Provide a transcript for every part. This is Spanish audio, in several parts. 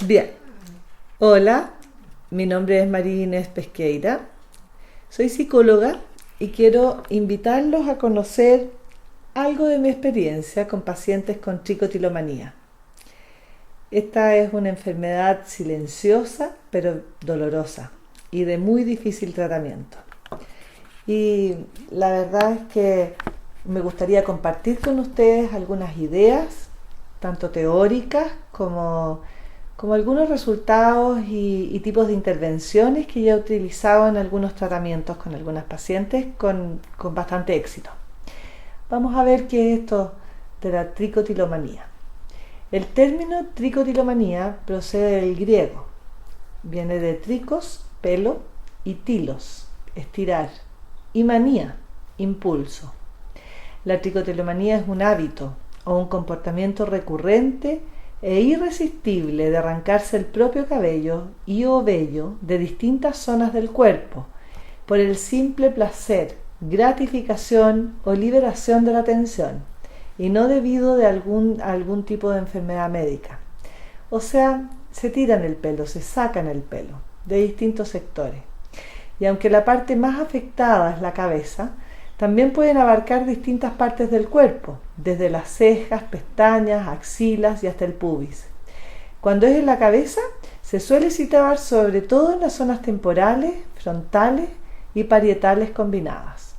Bien, hola, mi nombre es María Inés Pesqueira, soy psicóloga y quiero invitarlos a conocer algo de mi experiencia con pacientes con tricotilomanía. Esta es una enfermedad silenciosa pero dolorosa y de muy difícil tratamiento. Y la verdad es que me gustaría compartir con ustedes algunas ideas, tanto teóricas como algunos resultados y tipos de intervenciones que ya he utilizado en algunos tratamientos con algunas pacientes con bastante éxito. Vamos a ver qué es esto de la tricotilomanía. El término tricotilomanía procede del griego. Viene de tricos, pelo, y tilos, estirar, y manía, impulso. La tricotilomanía es un hábito o un comportamiento recurrente e irresistible de arrancarse el propio cabello y o vello de distintas zonas del cuerpo por el simple placer, gratificación o liberación de la tensión y no debido a algún tipo de enfermedad médica. O sea, se tiran el pelo, se sacan el pelo de distintos sectores. Y aunque la parte más afectada es la cabeza, también pueden abarcar distintas partes del cuerpo, desde las cejas, pestañas, axilas y hasta el pubis. Cuando es en la cabeza, se suele situar sobre todo en las zonas temporales, frontales y parietales combinadas.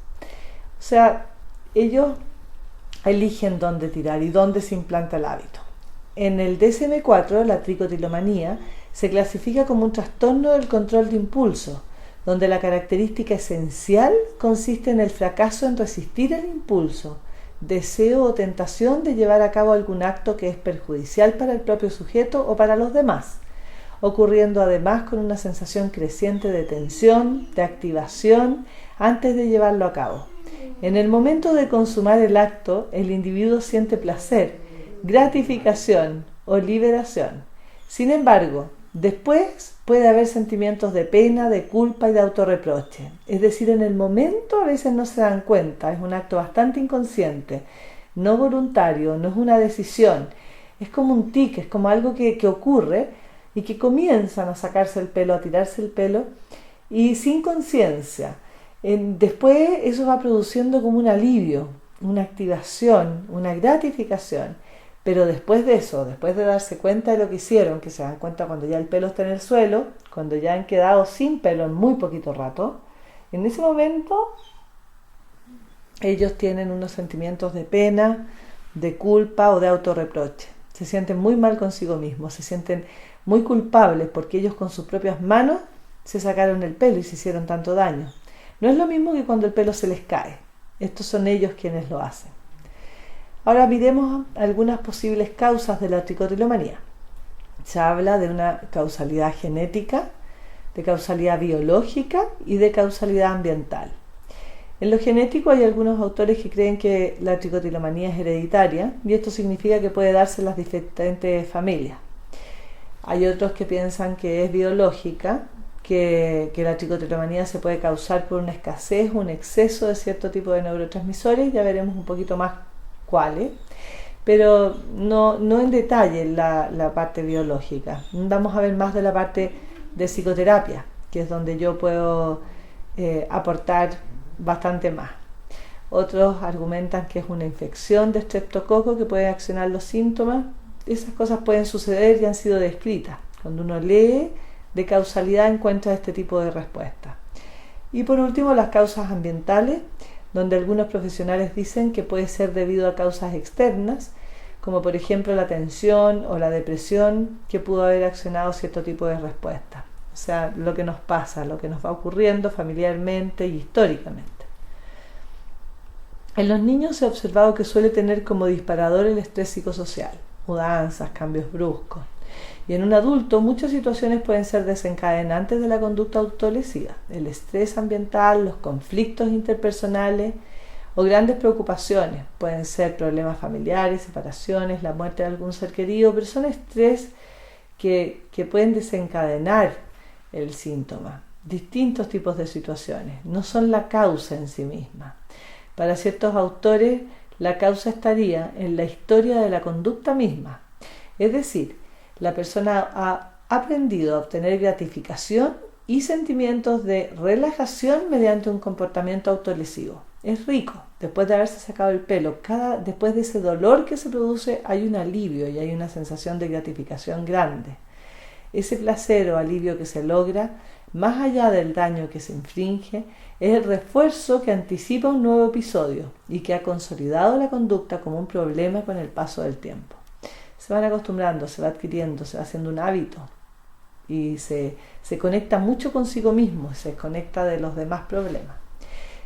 O sea, ellos eligen dónde tirar y dónde se implanta el hábito. En el DSM-4, la tricotilomanía se clasifica como un trastorno del control de impulso, donde la característica esencial consiste en el fracaso en resistir el impulso, deseo o tentación de llevar a cabo algún acto que es perjudicial para el propio sujeto o para los demás, ocurriendo además con una sensación creciente de tensión, de activación, antes de llevarlo a cabo. En el momento de consumar el acto, el individuo siente placer, gratificación o liberación. Sin embargo, después puede haber sentimientos de pena, de culpa y de autorreproche. Es decir, en el momento a veces no se dan cuenta, es un acto bastante inconsciente, no voluntario, no es una decisión. Es como un tic, es como algo que ocurre y que comienzan a sacarse el pelo, a tirarse el pelo y sin conciencia. Después eso va produciendo como un alivio, una activación, una gratificación. Pero después de eso, después de darse cuenta de lo que hicieron, que se dan cuenta cuando ya el pelo está en el suelo, cuando ya han quedado sin pelo en muy poquito rato, en ese momento ellos tienen unos sentimientos de pena, de culpa o de autorreproche. Se sienten muy mal consigo mismos, se sienten muy culpables porque ellos con sus propias manos se sacaron el pelo y se hicieron tanto daño. No es lo mismo que cuando el pelo se les cae. Estos son ellos quienes lo hacen. Ahora miremos algunas posibles causas de la tricotilomanía. Se habla de una causalidad genética, de causalidad biológica y de causalidad ambiental. En lo genético hay algunos autores que creen que la tricotilomanía es hereditaria y esto significa que puede darse en las diferentes familias. Hay otros que piensan que es biológica, que la tricotilomanía se puede causar por una escasez, un exceso de cierto tipo de neurotransmisores, ya veremos un poquito más cuáles, pero no en detalle la parte biológica. Vamos a ver más de la parte de psicoterapia, que es donde yo puedo aportar bastante más. Otros argumentan que es una infección de estreptococo que puede accionar los síntomas. Esas cosas pueden suceder y han sido descritas. Cuando uno lee de causalidad encuentra este tipo de respuestas. Y por último, las causas ambientales, donde algunos profesionales dicen que puede ser debido a causas externas, como por ejemplo la tensión o la depresión, que pudo haber accionado cierto tipo de respuesta. O sea, lo que nos pasa, lo que nos va ocurriendo familiarmente y históricamente. En los niños se ha observado que suele tener como disparador el estrés psicosocial, mudanzas, cambios bruscos. Y en un adulto muchas situaciones pueden ser desencadenantes de la conducta autolesiva. El estrés ambiental, los conflictos interpersonales o grandes preocupaciones. Pueden ser problemas familiares, separaciones, la muerte de algún ser querido, pero son estrés que pueden desencadenar el síntoma. Distintos tipos de situaciones. No son la causa en sí misma. Para ciertos autores, la causa estaría en la historia de la conducta misma. Es decir, la persona ha aprendido a obtener gratificación y sentimientos de relajación mediante un comportamiento autolesivo. Es rico, después de haberse sacado el pelo, después de ese dolor que se produce hay un alivio y hay una sensación de gratificación grande. Ese placer o alivio que se logra, más allá del daño que se inflige, es el refuerzo que anticipa un nuevo episodio y que ha consolidado la conducta como un problema con el paso del tiempo. Se van acostumbrando, se va adquiriendo, se va haciendo un hábito y se conecta mucho consigo mismo, se desconecta de los demás problemas.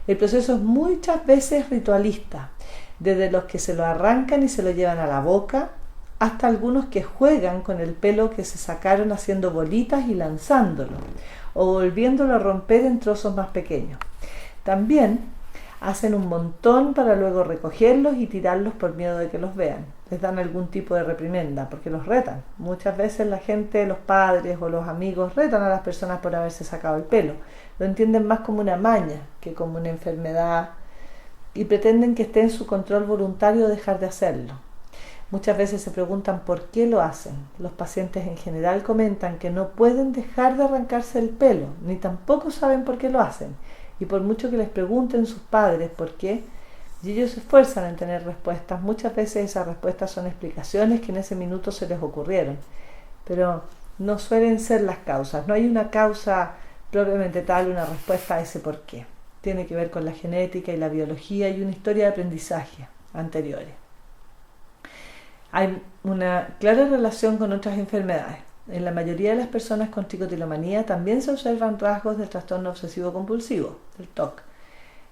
El proceso es muchas veces ritualista, desde los que se lo arrancan y se lo llevan a la boca, hasta algunos que juegan con el pelo que se sacaron haciendo bolitas y lanzándolo, o volviéndolo a romper en trozos más pequeños. También hacen un montón para luego recogerlos y tirarlos por miedo de que los vean. Les dan algún tipo de reprimenda, porque los retan. Muchas veces la gente, los padres o los amigos retan a las personas por haberse sacado el pelo. Lo entienden más como una maña que como una enfermedad y pretenden que esté en su control voluntario dejar de hacerlo. Muchas veces se preguntan por qué lo hacen. Los pacientes en general comentan que no pueden dejar de arrancarse el pelo, ni tampoco saben por qué lo hacen. Y por mucho que les pregunten sus padres por qué, y ellos se esfuerzan en tener respuestas, muchas veces esas respuestas son explicaciones que en ese minuto se les ocurrieron, pero no suelen ser las causas. No hay una causa propiamente tal, una respuesta a ese por qué. Tiene que ver con la genética y la biología y una historia de aprendizaje anteriores. Hay una clara relación con otras enfermedades. En la mayoría de las personas con tricotilomanía también se observan rasgos del trastorno obsesivo-compulsivo, del TOC.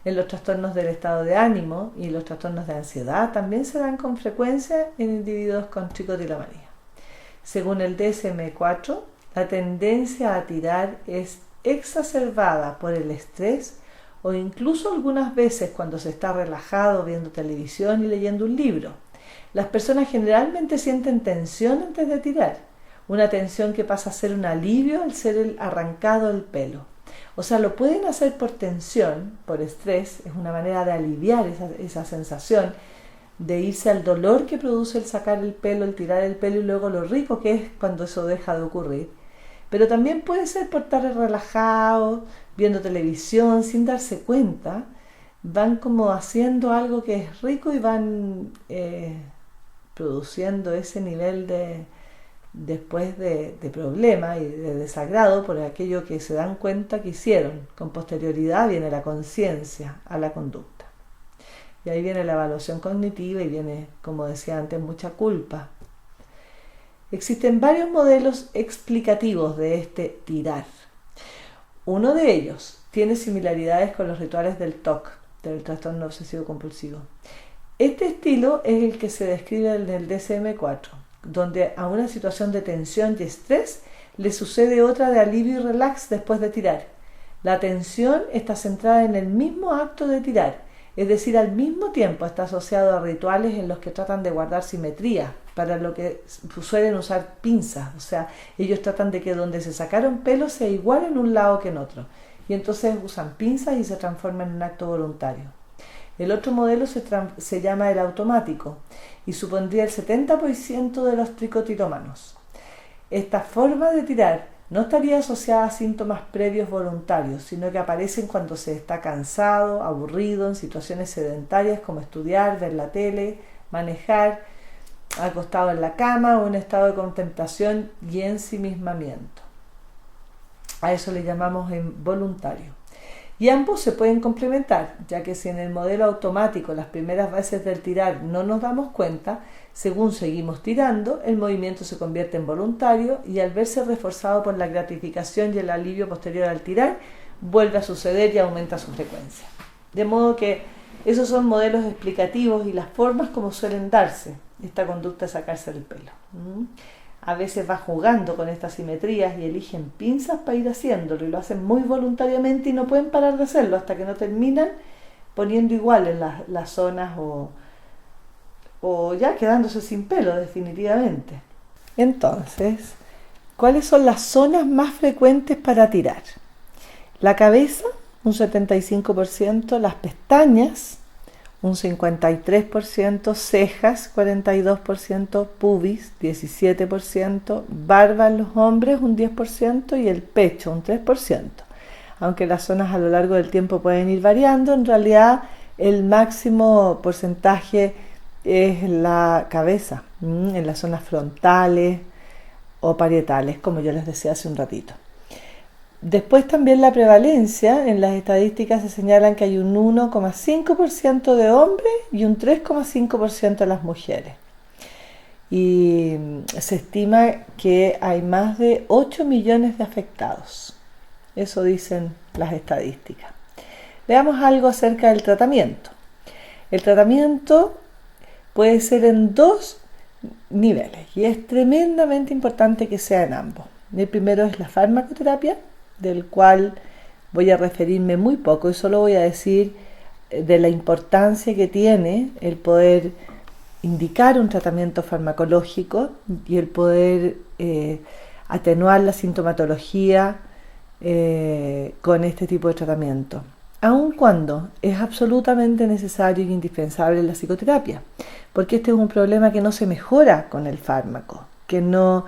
En los trastornos del estado de ánimo y los trastornos de ansiedad también se dan con frecuencia en individuos con tricotilomanía. Según el DSM-4, la tendencia a tirar es exacerbada por el estrés o incluso algunas veces cuando se está relajado viendo televisión y leyendo un libro. Las personas generalmente sienten tensión antes de tirar, una tensión que pasa a ser un alivio al ser arrancado el pelo. O sea, lo pueden hacer por tensión, por estrés, es una manera de aliviar esa sensación, de irse al dolor que produce el sacar el pelo, el tirar el pelo y luego lo rico que es cuando eso deja de ocurrir. Pero también puede ser por estar relajado, viendo televisión, sin darse cuenta, van como haciendo algo que es rico y van produciendo ese nivel después de problema y de desagrado por aquello que se dan cuenta que hicieron. Con posterioridad viene la conciencia a la conducta. Y ahí viene la evaluación cognitiva y viene, como decía antes, mucha culpa. Existen varios modelos explicativos de este tirar. Uno de ellos tiene similaridades con los rituales del TOC, del trastorno obsesivo-compulsivo. Este estilo es el que se describe en el DSM-4, donde a una situación de tensión y estrés le sucede otra de alivio y relax después de tirar. La tensión está centrada en el mismo acto de tirar, es decir, al mismo tiempo está asociado a rituales en los que tratan de guardar simetría, para lo que suelen usar pinzas, o sea, ellos tratan de que donde se sacaron pelos sea igual en un lado que en otro, y entonces usan pinzas y se transforma en un acto voluntario. El otro modelo se llama el automático y supondría el 70% de los tricotilómanos. Esta forma de tirar no estaría asociada a síntomas previos voluntarios, sino que aparecen cuando se está cansado, aburrido, en situaciones sedentarias como estudiar, ver la tele, manejar, acostado en la cama o en estado de contemplación y ensimismamiento. A eso le llamamos involuntario. Y ambos se pueden complementar, ya que si en el modelo automático las primeras veces del tirar no nos damos cuenta, según seguimos tirando, el movimiento se convierte en voluntario y al verse reforzado por la gratificación y el alivio posterior al tirar, vuelve a suceder y aumenta su frecuencia. De modo que esos son modelos explicativos y las formas como suelen darse esta conducta de sacarse el pelo. A veces va jugando con estas simetrías y eligen pinzas para ir haciéndolo y lo hacen muy voluntariamente y no pueden parar de hacerlo hasta que no terminan poniendo igual en las zonas o ya quedándose sin pelo definitivamente. Entonces, ¿cuáles son las zonas más frecuentes para tirar? La cabeza, un 75%, las pestañas, un 53%, cejas 42%, pubis 17%, barba en los hombres un 10% y el pecho un 3%. Aunque las zonas a lo largo del tiempo pueden ir variando, en realidad el máximo porcentaje es la cabeza, en las zonas frontales o parietales, como yo les decía hace un ratito. Después también la prevalencia, en las estadísticas se señalan que hay un 1,5% de hombres y un 3,5% de las mujeres. Y se estima que hay más de 8 millones de afectados. Eso dicen las estadísticas. Veamos algo acerca del tratamiento. El tratamiento puede ser en 2 niveles y es tremendamente importante que sea en ambos. El primero es la farmacoterapia, del cual voy a referirme muy poco y solo voy a decir de la importancia que tiene el poder indicar un tratamiento farmacológico y el poder atenuar la sintomatología con este tipo de tratamiento, aun cuando es absolutamente necesario y indispensable la psicoterapia, porque este es un problema que no se mejora con el fármaco, que no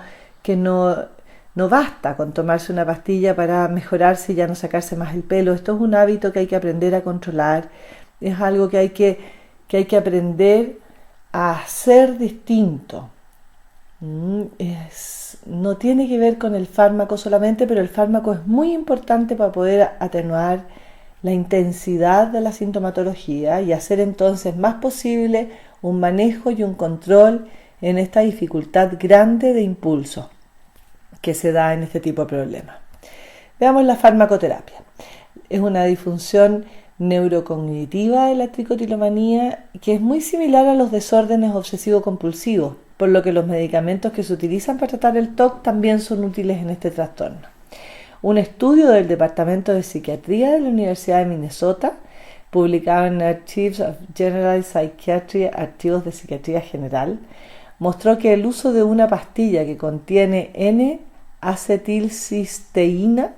basta con tomarse una pastilla para mejorarse y ya no sacarse más el pelo. Esto es un hábito que hay que aprender a controlar, es algo que hay que aprender a hacer distinto. No tiene que ver con el fármaco solamente, pero el fármaco es muy importante para poder atenuar la intensidad de la sintomatología y hacer entonces más posible un manejo y un control en esta dificultad grande de impulso que se da en este tipo de problemas. Veamos la farmacoterapia. Es una disfunción neurocognitiva de la tricotilomanía que es muy similar a los desórdenes obsesivo-compulsivos, por lo que los medicamentos que se utilizan para tratar el TOC también son útiles en este trastorno. Un estudio del Departamento de Psiquiatría de la Universidad de Minnesota, publicado en Archives of General Psychiatry, Archivos de Psiquiatría General, mostró que el uso de una pastilla que contiene N-acetilcisteína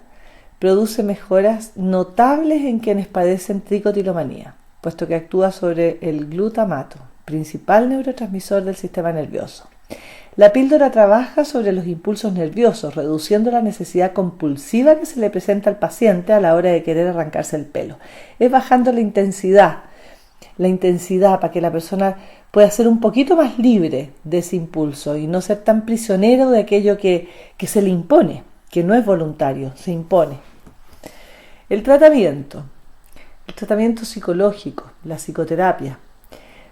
produce mejoras notables en quienes padecen tricotilomanía, puesto que actúa sobre el glutamato, principal neurotransmisor del sistema nervioso. La píldora trabaja sobre los impulsos nerviosos, reduciendo la necesidad compulsiva que se le presenta al paciente a la hora de querer arrancarse el pelo. Es bajando la intensidad para que la persona pueda ser un poquito más libre de ese impulso y no ser tan prisionero de aquello que se le impone, que no es voluntario, se impone. El tratamiento psicológico, la psicoterapia,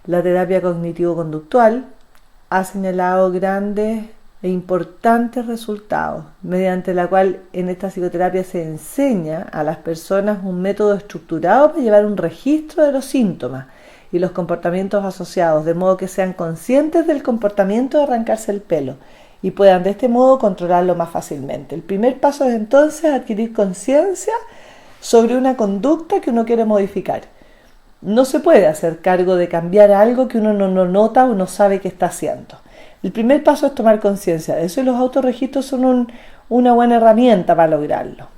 la terapia cognitivo-conductual ha señalado grandes e importantes resultados, mediante la cual en esta psicoterapia se enseña a las personas un método estructurado para llevar un registro de los síntomas y los comportamientos asociados, de modo que sean conscientes del comportamiento de arrancarse el pelo y puedan de este modo controlarlo más fácilmente. El primer paso es entonces adquirir conciencia sobre una conducta que uno quiere modificar. No se puede hacer cargo de cambiar algo que uno no nota o no sabe que está haciendo. El primer paso es tomar conciencia de eso y los autorregistros son una buena herramienta para lograrlo.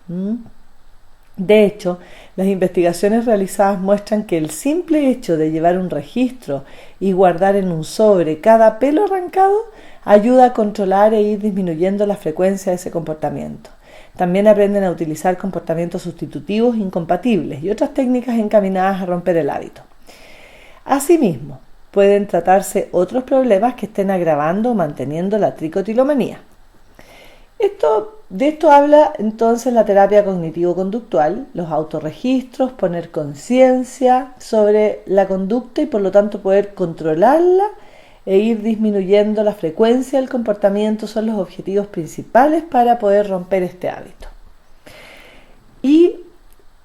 De hecho, las investigaciones realizadas muestran que el simple hecho de llevar un registro y guardar en un sobre cada pelo arrancado ayuda a controlar e ir disminuyendo la frecuencia de ese comportamiento. También aprenden a utilizar comportamientos sustitutivos incompatibles y otras técnicas encaminadas a romper el hábito. Asimismo, pueden tratarse otros problemas que estén agravando o manteniendo la tricotilomanía. De esto habla entonces la terapia cognitivo-conductual, los autorregistros, poner conciencia sobre la conducta y por lo tanto poder controlarla e ir disminuyendo la frecuencia del comportamiento son los objetivos principales para poder romper este hábito. Y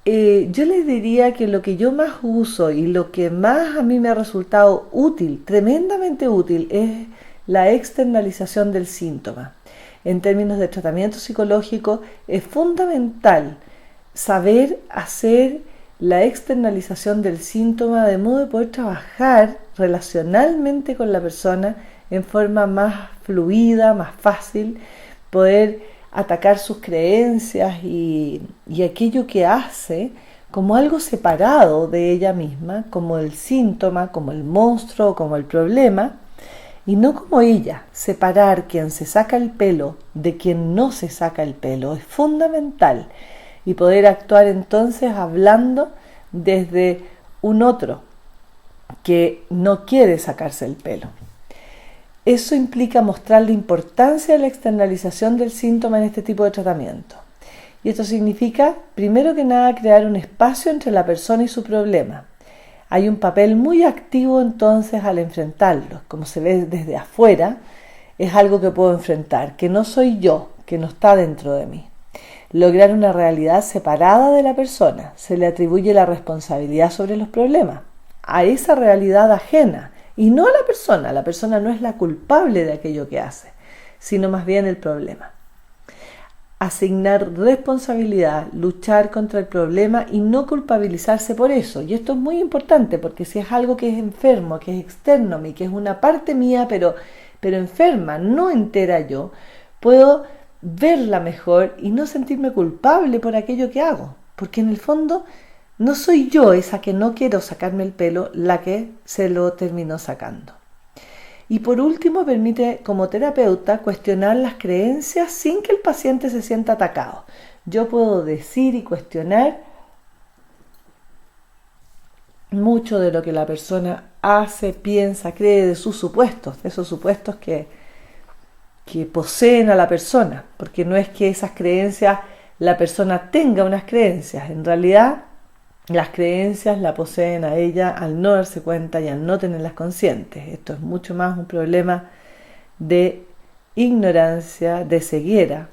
yo les diría que lo que yo más uso y lo que más a mí me ha resultado útil, tremendamente útil, es la externalización del síntoma. En términos de tratamiento psicológico es fundamental saber hacer la externalización del síntoma de modo de poder trabajar relacionalmente con la persona en forma más fluida, más fácil, poder atacar sus creencias y aquello que hace como algo separado de ella misma, como el síntoma, como el monstruo, como el problema, y no como ella. Separar quien se saca el pelo de quien no se saca el pelo es fundamental, y poder actuar entonces hablando desde un otro que no quiere sacarse el pelo. Eso implica mostrar la importancia de la externalización del síntoma en este tipo de tratamiento. Y esto significa, primero que nada, crear un espacio entre la persona y su problema. Hay un papel muy activo entonces al enfrentarlo. Como se ve desde afuera, es algo que puedo enfrentar, que no soy yo, que no está dentro de mí. Lograr una realidad separada de la persona. Se le atribuye la responsabilidad sobre los problemas a esa realidad ajena y no a la persona. La persona no es la culpable de aquello que hace, sino más bien el problema. Asignar responsabilidad, luchar contra el problema y no culpabilizarse por eso. Y esto es muy importante porque si es algo que es enfermo, que es externo a mí, que es una parte mía pero enferma, no entera yo, puedo verla mejor y no sentirme culpable por aquello que hago. Porque en el fondo no soy yo esa que no quiero sacarme el pelo la que se lo terminó sacando. Y por último, permite como terapeuta cuestionar las creencias sin que el paciente se sienta atacado. Yo puedo decir y cuestionar mucho de lo que la persona hace, piensa, cree, de sus supuestos, de esos supuestos que poseen a la persona, porque no es que esas creencias, la persona tenga unas creencias, en realidad las creencias la poseen a ella al no darse cuenta y al no tenerlas conscientes. Esto es mucho más un problema de ignorancia, de ceguera,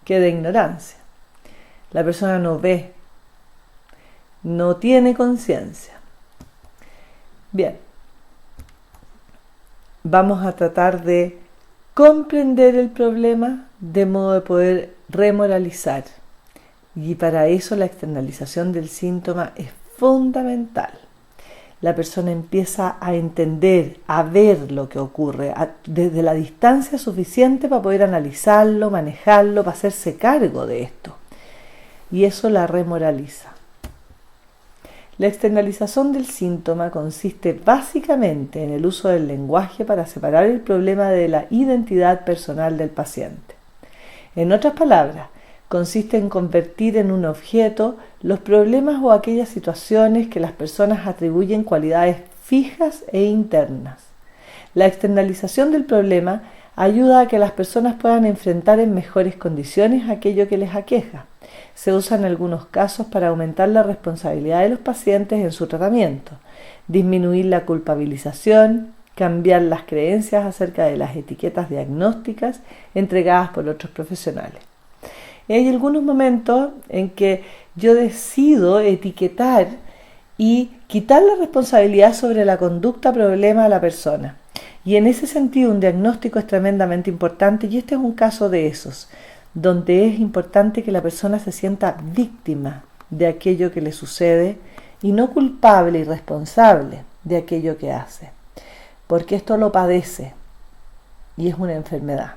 que de ignorancia. La persona no ve, no tiene conciencia. Bien, vamos a tratar de comprender el problema de modo de poder remoralizar. Y para eso la externalización del síntoma es fundamental. La persona empieza a entender, a ver lo que ocurre desde la distancia suficiente para poder analizarlo, manejarlo, para hacerse cargo de esto. Y eso la remoraliza. La externalización del síntoma consiste básicamente en el uso del lenguaje para separar el problema de la identidad personal del paciente. En otras palabras, consiste en convertir en un objeto los problemas o aquellas situaciones que las personas atribuyen cualidades fijas e internas. La externalización del problema ayuda a que las personas puedan enfrentar en mejores condiciones aquello que les aqueja. Se usa en algunos casos para aumentar la responsabilidad de los pacientes en su tratamiento, disminuir la culpabilización, cambiar las creencias acerca de las etiquetas diagnósticas entregadas por otros profesionales. Y hay algunos momentos en que yo decido etiquetar y quitar la responsabilidad sobre la conducta problema a la persona. Y en ese sentido un diagnóstico es tremendamente importante y este es un caso de esos, donde es importante que la persona se sienta víctima de aquello que le sucede y no culpable y responsable de aquello que hace. Porque esto lo padece y es una enfermedad.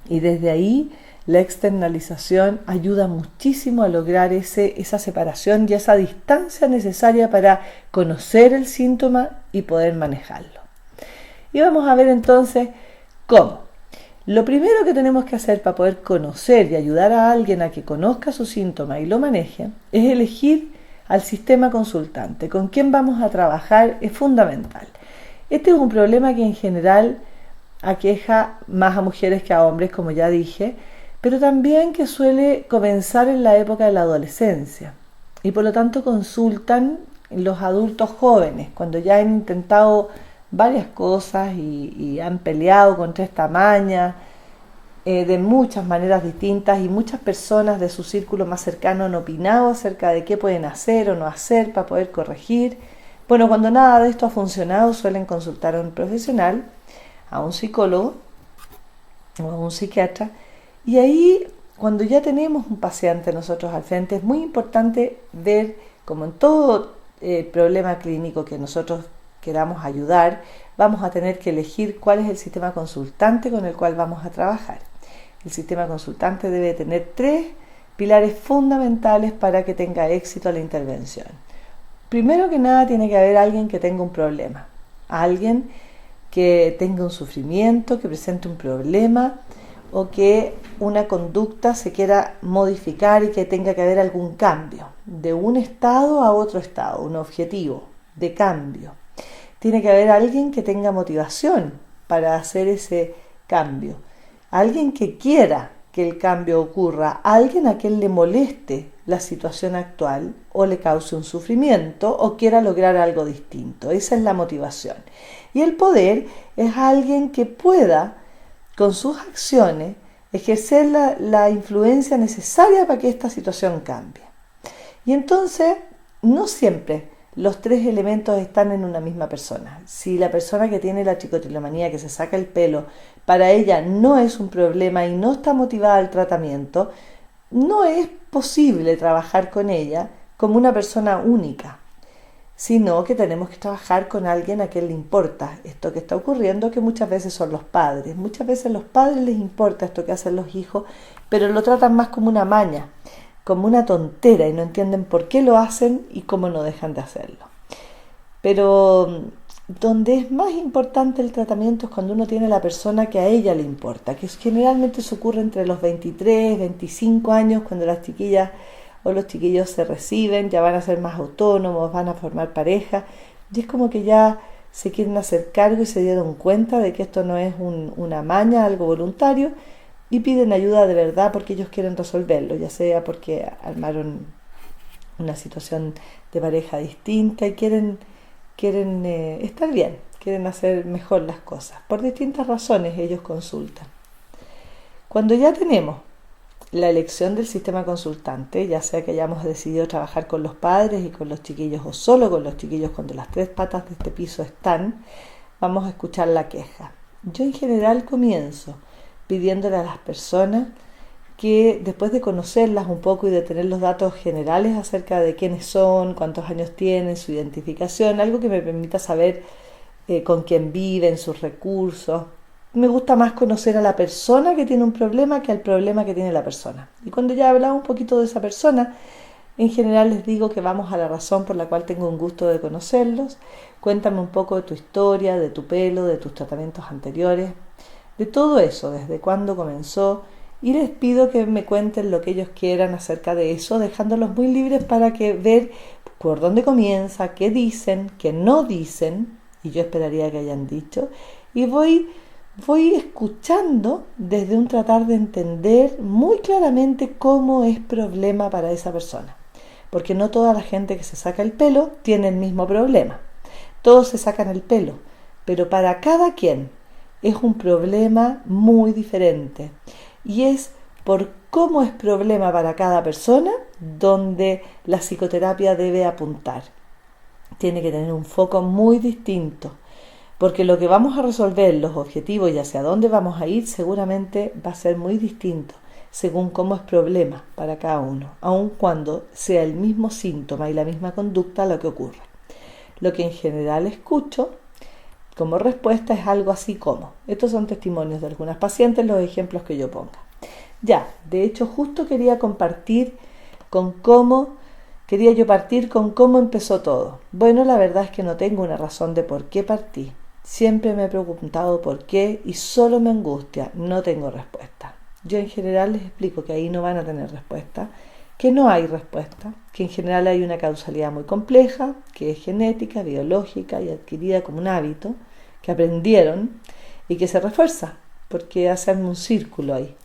Y desde ahí la externalización ayuda muchísimo a lograr esa separación y esa distancia necesaria para conocer el síntoma y poder manejarlo. Y vamos a ver entonces cómo. Lo primero que tenemos que hacer para poder conocer y ayudar a alguien a que conozca su síntoma y lo maneje es elegir al sistema consultante. Con quién vamos a trabajar es fundamental. Este es un problema que en general aqueja más a mujeres que a hombres, como ya dije, pero también que suele comenzar en la época de la adolescencia y por lo tanto consultan los adultos jóvenes cuando ya han intentado varias cosas y han peleado contra esta maña de muchas maneras distintas y muchas personas de su círculo más cercano han opinado acerca de qué pueden hacer o no hacer para poder corregir. Bueno, cuando nada de esto ha funcionado suelen consultar a un profesional, a un psicólogo o a un psiquiatra. Y ahí, cuando ya tenemos un paciente nosotros al frente, es muy importante ver, como en todo problema clínico que nosotros queramos ayudar, vamos a tener que elegir cuál es el sistema consultante con el cual vamos a trabajar. El sistema consultante debe tener 3 pilares fundamentales para que tenga éxito la intervención. Primero que nada tiene que haber alguien que tenga un problema, alguien que tenga un sufrimiento, que presente un problema o que una conducta se quiera modificar y que tenga que haber algún cambio de un estado a otro estado, un objetivo de cambio. Tiene que haber alguien que tenga motivación para hacer ese cambio, alguien que quiera que el cambio ocurra, alguien a quien le moleste la situación actual o le cause un sufrimiento o quiera lograr algo distinto. Esa es la motivación. Y el poder es alguien que pueda, con sus acciones, ejercer la influencia necesaria para que esta situación cambie. Y entonces, no siempre los tres elementos están en una misma persona. Si la persona que tiene la tricotilomanía, que se saca el pelo, para ella no es un problema y no está motivada al tratamiento, no es posible trabajar con ella como una persona única, sino que tenemos que trabajar con alguien a quien le importa esto que está ocurriendo, que muchas veces son los padres. Muchas veces a los padres les importa esto que hacen los hijos, pero lo tratan más como una maña, como una tontera, y no entienden por qué lo hacen y cómo no dejan de hacerlo. Pero donde es más importante el tratamiento es cuando uno tiene a la persona que a ella le importa, que generalmente se ocurre entre los 23, 25 años, cuando las chiquillas o los chiquillos se reciben, ya van a ser más autónomos, van a formar pareja, y es como que ya se quieren hacer cargo y se dieron cuenta de que esto no es una maña, algo voluntario, y piden ayuda de verdad porque ellos quieren resolverlo, ya sea porque armaron una situación de pareja distinta y quieren estar bien, quieren hacer mejor las cosas. Por distintas razones ellos consultan. Cuando ya tenemos la elección del sistema consultante, ya sea que hayamos decidido trabajar con los padres y con los chiquillos o solo con los chiquillos cuando las tres patas de este piso están, vamos a escuchar la queja. Yo en general comienzo pidiéndole a las personas que después de conocerlas un poco y de tener los datos generales acerca de quiénes son, cuántos años tienen, su identificación, algo que me permita saber con quién viven, sus recursos. Me gusta más conocer a la persona que tiene un problema que al problema que tiene la persona. Y cuando ya he hablado un poquito de esa persona, en general les digo que vamos a la razón por la cual tengo un gusto de conocerlos. Cuéntame un poco de tu historia, de tu pelo, de tus tratamientos anteriores, de todo eso, desde cuándo comenzó, y les pido que me cuenten lo que ellos quieran acerca de eso, dejándolos muy libres para que ver por dónde comienza, qué dicen, qué no dicen, y yo esperaría que hayan dicho, y voy escuchando desde un tratar de entender muy claramente cómo es problema para esa persona, porque no toda la gente que se saca el pelo tiene el mismo problema, todos se sacan el pelo, pero para cada quien es un problema muy diferente y es por cómo es problema para cada persona donde la psicoterapia debe apuntar. Tiene que tener un foco muy distinto, porque lo que vamos a resolver, los objetivos y hacia dónde vamos a ir, seguramente va a ser muy distinto según cómo es problema para cada uno, aun cuando sea el mismo síntoma y la misma conducta lo que ocurre. Lo que en general escucho como respuesta es algo así como, estos son testimonios de algunas pacientes, los ejemplos que yo ponga. Ya, de hecho justo quería partir con cómo empezó todo. Bueno, la verdad es que no tengo una razón de por qué partí. Siempre me he preguntado por qué y solo me angustia, no tengo respuesta. Yo en general les explico que ahí no van a tener respuesta, que no hay respuesta, que en general hay una causalidad muy compleja, que es genética, biológica y adquirida como un hábito, que aprendieron y que se refuerza, porque hacen un círculo ahí.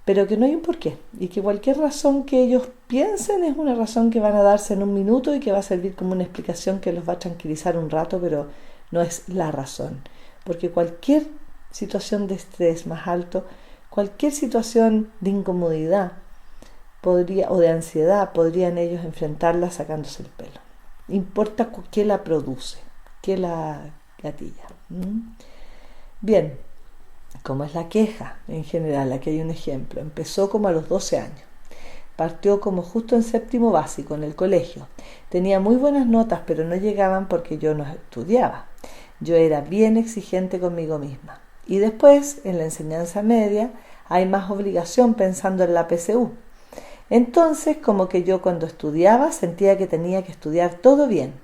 Pero que no hay un porqué, y que cualquier razón que ellos piensen es una razón que van a darse en un minuto y que va a servir como una explicación que los va a tranquilizar un rato, pero no es la razón. Porque cualquier situación de estrés más alto, cualquier situación de incomodidad o de ansiedad, podrían ellos enfrentarla sacándose el pelo. Importa qué la produce, qué la gatilla. Bien, ¿cómo es la queja? En general, aquí hay un ejemplo. Empezó como a los 12 años. Partió como justo en séptimo básico en el colegio. Tenía muy buenas notas, pero no llegaban porque yo no estudiaba. Yo era bien exigente conmigo misma. Y después, en la enseñanza media, hay más obligación pensando en la PSU. Entonces, como que yo cuando estudiaba sentía que tenía que estudiar todo bien,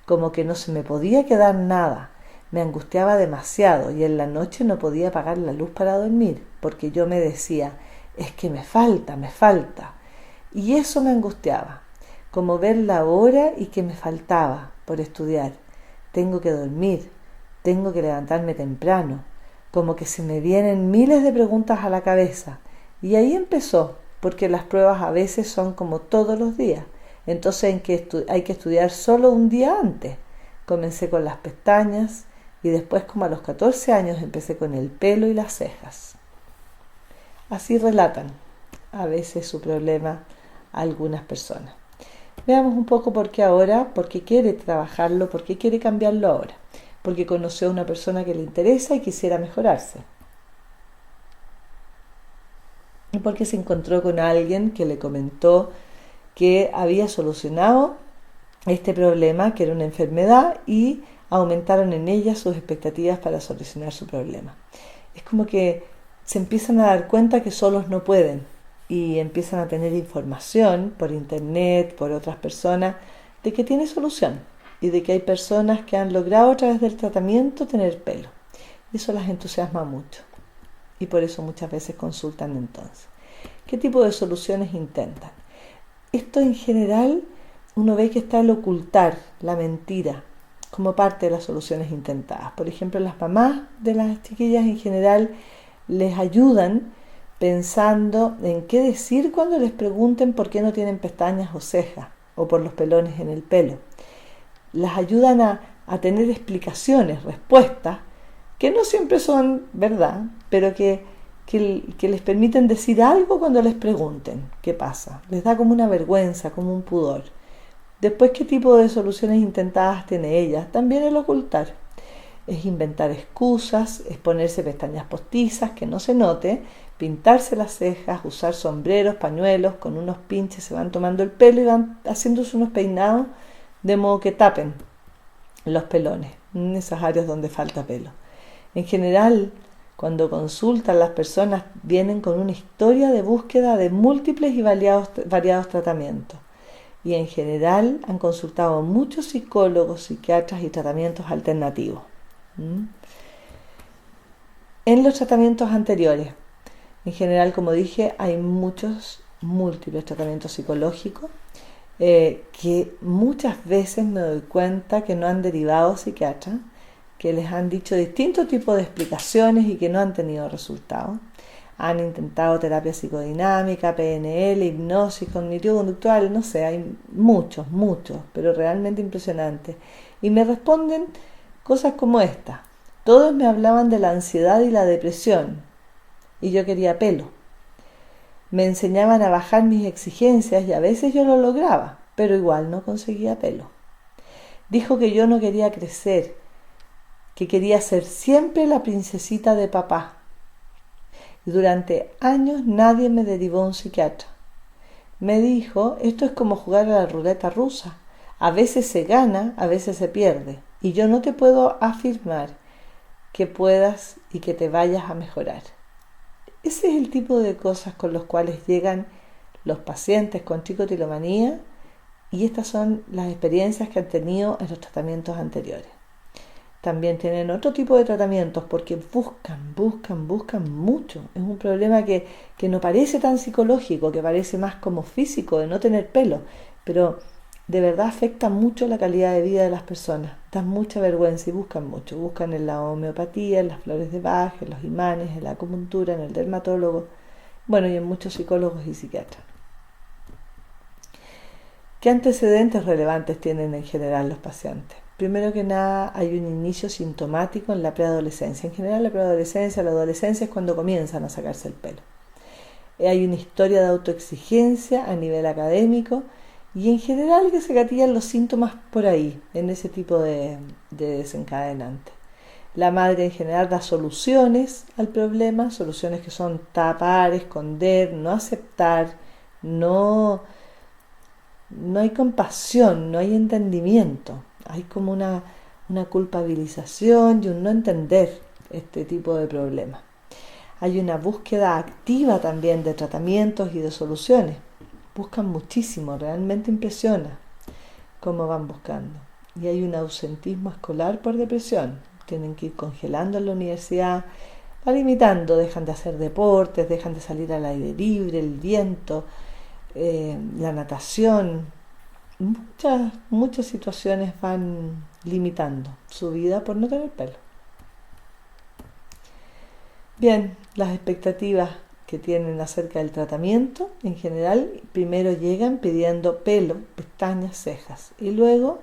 como que no se me podía quedar nada. Me angustiaba demasiado y en la noche no podía apagar la luz para dormir, porque yo me decía, es que me falta, me falta. Y eso me angustiaba, como ver la hora y que me faltaba por estudiar. Tengo que dormir, tengo que levantarme temprano, como que se me vienen miles de preguntas a la cabeza. Y ahí empezó, porque las pruebas a veces son como todos los días. Entonces hay que estudiar solo un día antes. Comencé con las pestañas y después, como a los 14 años, empecé con el pelo y las cejas. Así relatan a veces su problema a algunas personas. Veamos un poco por qué quiere trabajarlo, por qué quiere cambiarlo ahora. Porque conoció a una persona que le interesa y quisiera mejorarse. Y porque se encontró con alguien que le comentó que había solucionado este problema, que era una enfermedad, y aumentaron en ella sus expectativas para solucionar su problema. Es como que se empiezan a dar cuenta que solos no pueden y empiezan a tener información por internet, por otras personas, de que tiene solución y de que hay personas que han logrado a través del tratamiento tener pelo. Y eso las entusiasma mucho y por eso muchas veces consultan entonces. ¿Qué tipo de soluciones intentan? Esto en general uno ve que está el ocultar, la mentira, como parte de las soluciones intentadas. Por ejemplo, las mamás de las chiquillas en general les ayudan pensando en qué decir cuando les pregunten por qué no tienen pestañas o cejas o por los pelones en el pelo. Las ayudan a tener explicaciones, respuestas, que no siempre son verdad, pero que les permiten decir algo cuando les pregunten qué pasa. Les da como una vergüenza, como un pudor. Después, ¿qué tipo de soluciones intentadas tiene ella? También el ocultar. Es inventar excusas, es ponerse pestañas postizas, que no se note, pintarse las cejas, usar sombreros, pañuelos, con unos pinches se van tomando el pelo y van haciéndose unos peinados de modo que tapen los pelones, en esas áreas donde falta pelo. En general, cuando consultan, las personas vienen con una historia de búsqueda de múltiples y variados tratamientos. Y en general han consultado muchos psicólogos, psiquiatras y tratamientos alternativos. En los tratamientos anteriores, en general, como dije, hay múltiples tratamientos psicológicos que muchas veces me doy cuenta que no han derivado psiquiatras, que les han dicho distintos tipos de explicaciones y que no han tenido resultados. Han intentado terapia psicodinámica, PNL, hipnosis cognitivo-conductual, no sé, hay muchos, pero realmente impresionantes. Y me responden cosas como esta. Todos me hablaban de la ansiedad y la depresión y yo quería pelo. Me enseñaban a bajar mis exigencias y a veces yo lo lograba, pero igual no conseguía pelo. Dijo que yo no quería crecer, que quería ser siempre la princesita de papá. Y durante años nadie me derivó a un psiquiatra. Me dijo, esto es como jugar a la ruleta rusa. A veces se gana, a veces se pierde. Y yo no te puedo afirmar que puedas y que te vayas a mejorar. Ese es el tipo de cosas con los cuales llegan los pacientes con tricotilomanía y estas son las experiencias que han tenido en los tratamientos anteriores. También tienen otro tipo de tratamientos porque buscan mucho. Es un problema que no parece tan psicológico, que parece más como físico, de no tener pelo, pero de verdad afecta mucho la calidad de vida de las personas. Da mucha vergüenza y buscan mucho. Buscan en la homeopatía, en las flores de Bach, en los imanes, en la acupuntura, en el dermatólogo, bueno, y en muchos psicólogos y psiquiatras. ¿Qué antecedentes relevantes tienen en general los pacientes? Primero que nada, hay un inicio sintomático en la preadolescencia. En general, la preadolescencia, la adolescencia es cuando comienzan a sacarse el pelo. Hay una historia de autoexigencia a nivel académico y en general que se gatillan los síntomas por ahí, en ese tipo de desencadenantes. La madre en general da soluciones al problema, soluciones que son tapar, esconder, no aceptar, no hay compasión, no hay entendimiento. Hay como una culpabilización y un no entender este tipo de problemas. Hay una búsqueda activa también de tratamientos y de soluciones. buscan muchísimo, realmente impresiona cómo van buscando. Y hay un ausentismo escolar por depresión. Tienen que ir congelando en la universidad, va limitando, dejan de hacer deportes, dejan de salir al aire libre, el viento, la natación. Muchas situaciones van limitando su vida por no tener pelo. Bien, las expectativas que tienen acerca del tratamiento, en general, primero llegan pidiendo pelo, pestañas, cejas, y luego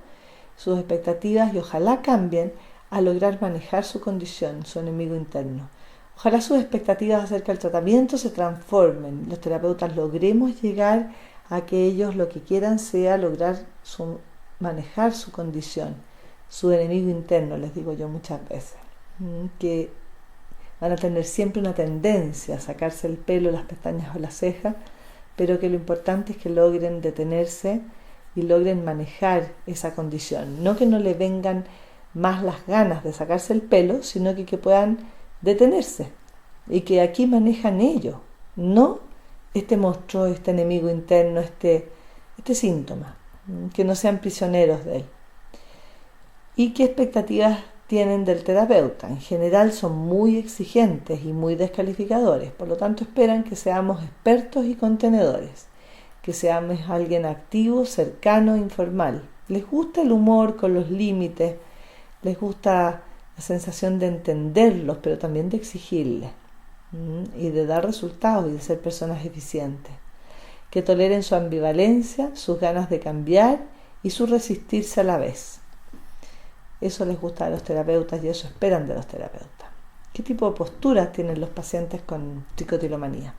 sus expectativas, y ojalá cambien, a lograr manejar su condición, su enemigo interno. Ojalá sus expectativas acerca del tratamiento se transformen, los terapeutas logremos llegar a que ellos lo que quieran sea lograr manejar su condición, su enemigo interno, les digo yo muchas veces, que van a tener siempre una tendencia a sacarse el pelo, las pestañas o las cejas, pero que lo importante es que logren detenerse y logren manejar esa condición. No que no le vengan más las ganas de sacarse el pelo, sino que puedan detenerse y que aquí manejan ellos, no este monstruo, este enemigo interno, este síntoma, que no sean prisioneros de él. ¿Y qué expectativas tienen del terapeuta? En general son muy exigentes y muy descalificadores, por lo tanto esperan que seamos expertos y contenedores, que seamos alguien activo, cercano, informal. Les gusta el humor con los límites, les gusta la sensación de entenderlos, pero también de exigirles, y de dar resultados y de ser personas eficientes, que toleren su ambivalencia, sus ganas de cambiar y su resistirse a la vez. Eso les gusta a los terapeutas y eso esperan de los terapeutas. ¿Qué tipo de posturas tienen los pacientes con tricotilomanía?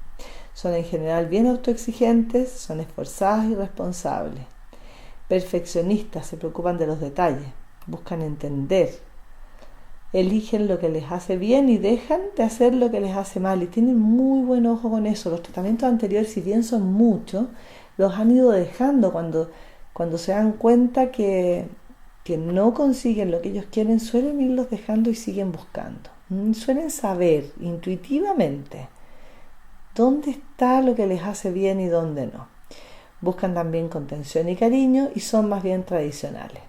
Son en general bien autoexigentes, son esforzadas y responsables, perfeccionistas, se preocupan de los detalles, buscan entender, eligen lo que les hace bien y dejan de hacer lo que les hace mal, y tienen muy buen ojo con eso. Los tratamientos anteriores, si bien son muchos, los han ido dejando cuando se dan cuenta que no consiguen lo que ellos quieren, suelen irlos dejando y siguen buscando. Suelen saber intuitivamente dónde está lo que les hace bien y dónde no. Buscan también contención y cariño y son más bien tradicionales.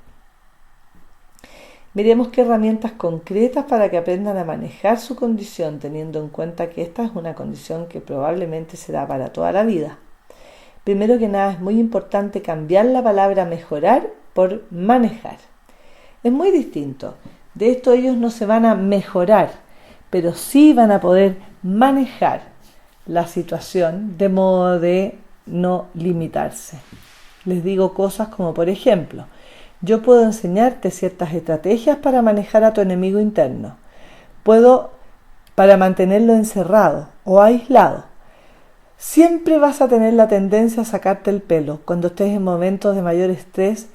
Miremos qué herramientas concretas para que aprendan a manejar su condición, teniendo en cuenta que esta es una condición que probablemente será para toda la vida. Primero que nada, es muy importante cambiar la palabra mejorar por manejar. Es muy distinto. De esto ellos no se van a mejorar, pero sí van a poder manejar la situación de modo de no limitarse. Les digo cosas como, por ejemplo, yo puedo enseñarte ciertas estrategias para manejar a tu enemigo interno. Para mantenerlo encerrado o aislado. Siempre vas a tener la tendencia a sacarte el pelo cuando estés en momentos de mayor estrés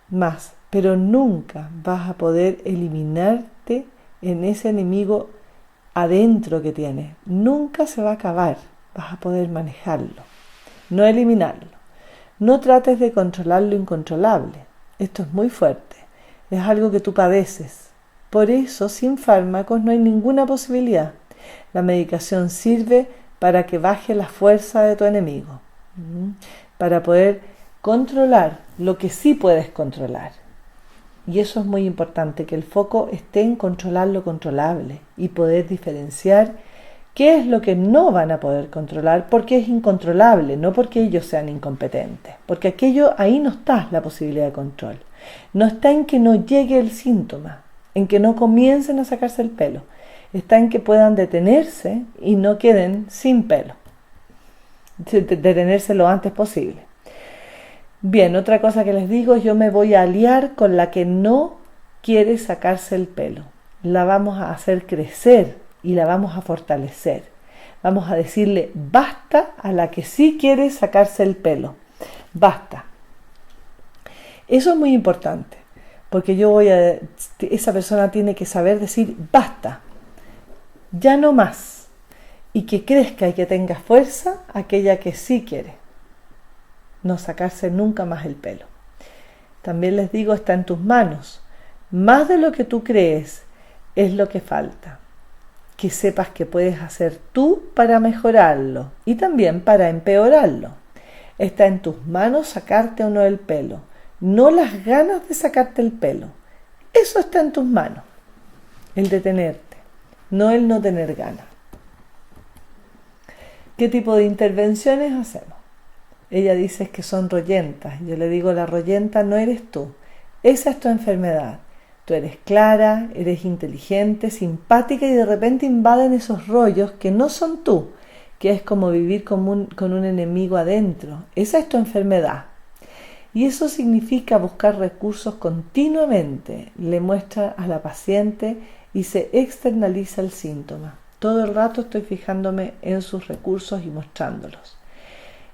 más, pero nunca vas a poder eliminarte en ese enemigo adentro que tienes. Nunca se va a acabar, vas a poder manejarlo, no eliminarlo. No trates de controlar lo incontrolable. Esto es muy fuerte, es algo que tú padeces. Por eso, sin fármacos no hay ninguna posibilidad. La medicación sirve para que baje la fuerza de tu enemigo, para poder controlar lo que sí puedes controlar. Y eso es muy importante, que el foco esté en controlar lo controlable y poder diferenciar qué es lo que no van a poder controlar porque es incontrolable, no porque ellos sean incompetentes. Porque aquello, ahí no está la posibilidad de control. No está en que no llegue el síntoma, en que no comiencen a sacarse el pelo. Está en que puedan detenerse y no queden sin pelo. Detenerse lo antes posible. Bien, otra cosa que les digo, yo me voy a aliar con la que no quiere sacarse el pelo. La vamos a hacer crecer y la vamos a fortalecer. Vamos a decirle basta a la que sí quiere sacarse el pelo. Basta. Eso es muy importante, porque esa persona tiene que saber decir basta, ya no más, y que crezca y que tenga fuerza aquella que sí quiere no sacarse nunca más el pelo. También les digo, está en tus manos. Más de lo que tú crees es lo que falta. Que sepas que puedes hacer tú para mejorarlo y también para empeorarlo. Está en tus manos sacarte o no el pelo, no las ganas de sacarte el pelo. Eso está en tus manos, el detenerte, no el no tener ganas. ¿Qué tipo de intervenciones hacemos? Ella dice que son royentas. Yo le digo, la royenta no eres tú. Esa es tu enfermedad. Tú eres clara, eres inteligente, simpática y de repente invaden esos rollos que no son tú, que es como vivir con un enemigo adentro. Esa es tu enfermedad. Y eso significa buscar recursos continuamente. Le muestra a la paciente y se externaliza el síntoma. Todo el rato estoy fijándome en sus recursos y mostrándolos.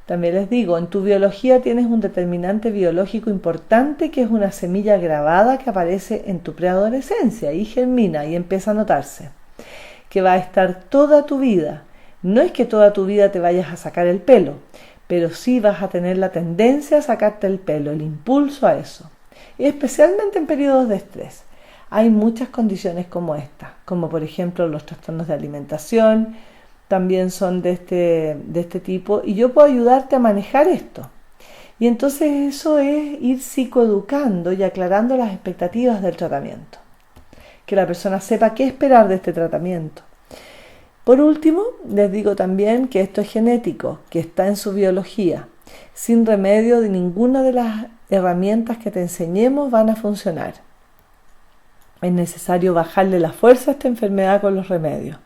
También les digo, en tu biología tienes un determinante biológico importante que es una semilla grabada que aparece en tu preadolescencia y germina y empieza a notarse, que va a estar toda tu vida. No es que toda tu vida te vayas a sacar el pelo, pero sí vas a tener la tendencia a sacarte el pelo, el impulso a eso, y especialmente en periodos de estrés. Hay muchas condiciones como esta, como por ejemplo los trastornos de alimentación, también son de este tipo, y yo puedo ayudarte a manejar esto. Y entonces eso es ir psicoeducando y aclarando las expectativas del tratamiento, que la persona sepa qué esperar de este tratamiento. Por último, les digo también que esto es genético, que está en su biología. Sin remedio de ninguna de las herramientas que te enseñemos van a funcionar. Es necesario bajarle la fuerza a esta enfermedad con los remedios.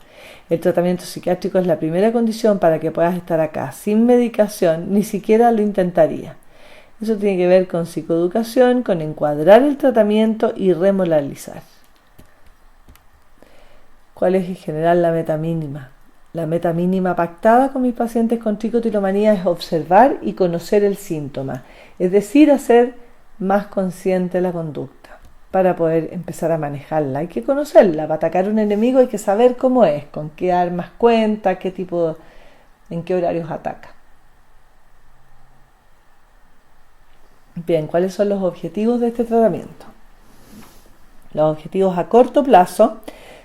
El tratamiento psiquiátrico es la primera condición para que puedas estar acá. Sin medicación, ni siquiera lo intentaría. Eso tiene que ver con psicoeducación, con encuadrar el tratamiento y remolarizar. ¿Cuál es en general la meta mínima? La meta mínima pactada con mis pacientes con tricotilomanía es observar y conocer el síntoma, es decir, hacer más consciente la conducta para poder empezar a manejarla. Hay que conocerla, para atacar a un enemigo hay que saber cómo es, con qué armas cuenta, en qué horarios ataca. Bien, ¿cuáles son los objetivos de este tratamiento? Los objetivos a corto plazo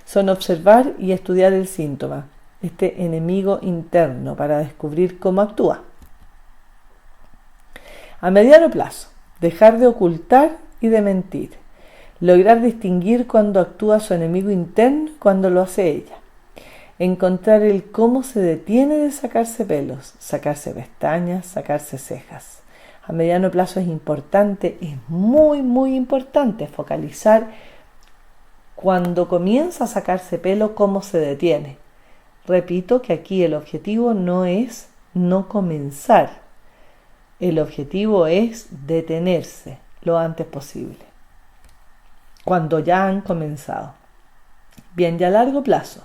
son observar y estudiar el síntoma, este enemigo interno, para descubrir cómo actúa. A mediano plazo, dejar de ocultar y de mentir. Lograr distinguir cuando actúa su enemigo interno y cuando lo hace ella. Encontrar el cómo se detiene de sacarse pelos, sacarse pestañas, sacarse cejas. A mediano plazo es importante, es muy, muy importante focalizar cuando comienza a sacarse pelo, cómo se detiene. Repito que aquí el objetivo no es no comenzar. El objetivo es detenerse lo antes posible, cuando ya han comenzado. Bien, y a largo plazo,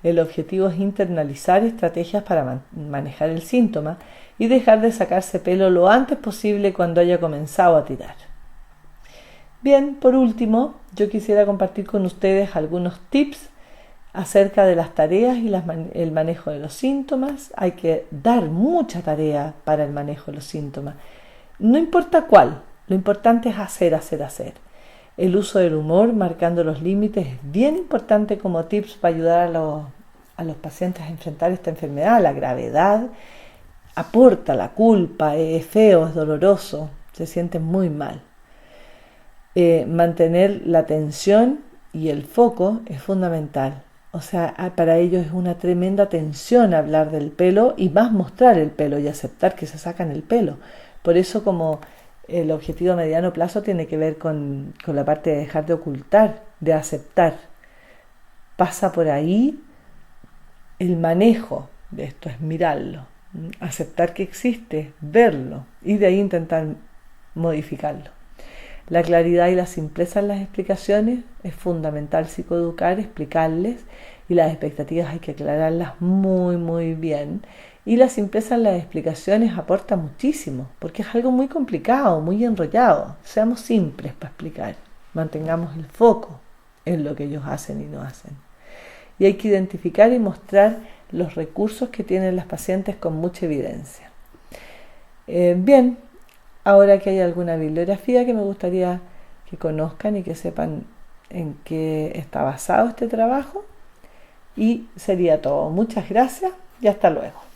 el objetivo es internalizar estrategias para manejar el síntoma y dejar de sacarse pelo lo antes posible cuando haya comenzado a tirar. Bien, por último, yo quisiera compartir con ustedes algunos tips acerca de las tareas y el manejo de los síntomas. Hay que dar mucha tarea para el manejo de los síntomas. No importa cuál, lo importante es hacer. El uso del humor, marcando los límites, es bien importante como tips para ayudar a los pacientes a enfrentar esta enfermedad. La gravedad aporta la culpa, es feo, es doloroso, se sienten muy mal. Mantener la atención y el foco es fundamental. O sea, para ellos es una tremenda tensión hablar del pelo y más mostrar el pelo y aceptar que se sacan el pelo. Por eso, como el objetivo a mediano plazo tiene que ver con la parte de dejar de ocultar, de aceptar. Pasa por ahí el manejo de esto, es mirarlo, aceptar que existe, verlo y de ahí intentar modificarlo. La claridad y la simpleza en las explicaciones es fundamental psicoeducar, explicarles, y las expectativas hay que aclararlas muy, muy bien. Y la simpleza en las explicaciones aporta muchísimo, porque es algo muy complicado, muy enrollado. Seamos simples para explicar, mantengamos el foco en lo que ellos hacen y no hacen. Y hay que identificar y mostrar los recursos que tienen las pacientes con mucha evidencia. Bien, ahora que hay alguna bibliografía que me gustaría que conozcan y que sepan en qué está basado este trabajo. Y sería todo. Muchas gracias y hasta luego.